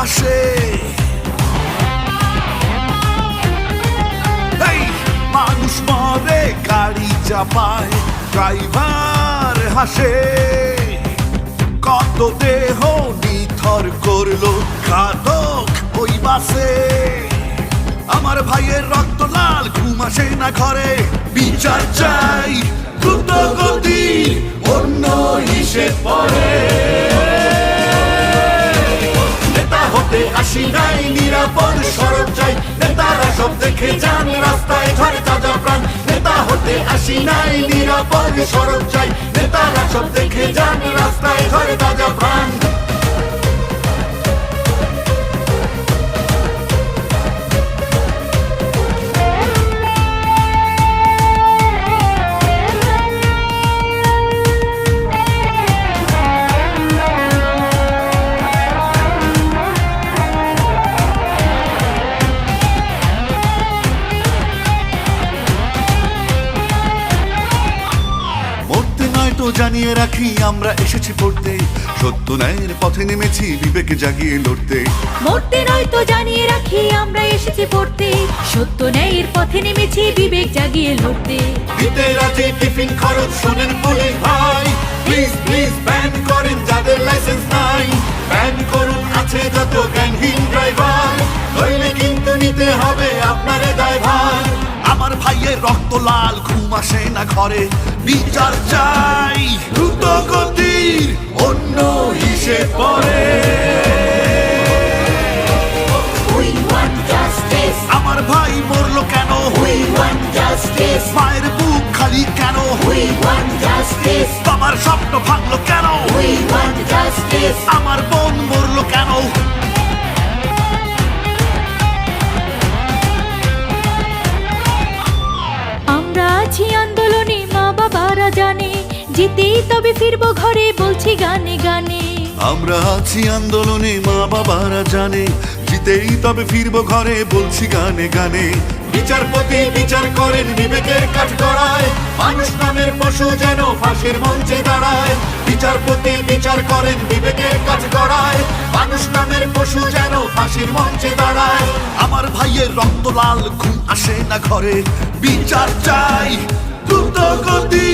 আসে। এই মানুষ মরে গাড়ি চাপায়, ড্রাইভার হাসে। কত দেহ নিথর করলো ঘাতক ওই বাসে। আমার ভাইয়ের রক্ত লাল, ঘুম আসে না ঘরে। বিচার চাই দ্রুত গতি, অন্য হিসেব পরে। নেতা হতে আসি নাই, নিরাপদ সড়ক চাই। নেতারা সব দেখে যান, রাস্তায় ঝরে তাজা প্রাণ। নেতা হতে আসি নাই, নিরাপদ সড়ক চাই। নেতারা সব দেখে যান, রাস্তায় ঝরে তাজা প্রাণ। জানিয়ে রাখি, আমরা এসেছি পড়তে, সত্য ন্যায়ের পথে নেমেছি, বিবেকে জাগিয়ে লড়তে। মরতে নয় তো জানিয়ে রাখি, আমরা এসেছি পড়তে, সত্য ন্যায়ের পথে নেমেছি, বিবেক জাগিয়ে লড়তে। দিতে রাজি টিফিন খরচ, শোনেন পুলিশ ভাই, প্লিজ প্লিজ ব্যান করেন যাদের লাইসেন্স নাই। ব্যান করুন আছে যত জ্ঞানহীন ড্রাইভার, নইলে কিন্তু নিতে হবে আপনার দায়ভার। আমার ভাইয়ের রক্ত লাল, ঘুম আসে না ঘরে। বিচার চাই দ্রুত গতির, অন্য হিসেব পরে। আমার ভাই মরলো কেন? মায়ের বুক খালি কেন? বাবার স্বপ্ন ভাঙলো কেন? আমার বোন মরলো কেন? আমরা আছি আন্দোলনে, মা বাবারা জানে, জিতেই তবে ফিরবো ঘরে, বলছি গানে গানে। আমরা আছি আন্দোলনে, মা বাবারা জানে, জিতেই তবে ফিরবো ঘরে, বলছি গানে গানে। বিচারপতি বিচার করেন বিবেকের কাঠগড়ায়, মানুষ নামের পশু যেন ফাঁসির মঞ্চে দাঁড়ায়। বিচারপতি বিচার করেন বিবেকের কাঠগড়ায়, মানুষ নামের পশু যেন ফাঁসির মঞ্চে দাঁড়ায়। আমার ভাইয়ের রক্ত লাল, ঘুম আসে না ঘরে। বিচার চাই দ্রুত গতি,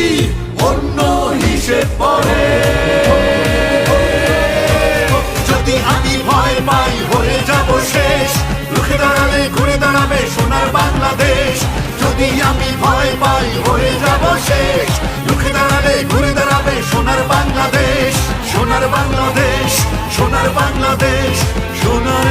অন্য হিসেব পরে। যদি আমি ভয় পাই, হয়ে যাব শেষ। রুখে দাঁড়ালে ঘুরে দাঁড়াবে সোনার বাংলাদেশ। যদি আমি ভয় পাই, হয়ে যাব শেষ। রুখে দাঁড়ালে ঘুরে দাঁড়াবে সোনার বাংলাদেশ। সোনার বাংলাদেশ, সোনার বাংলাদেশ, সোনার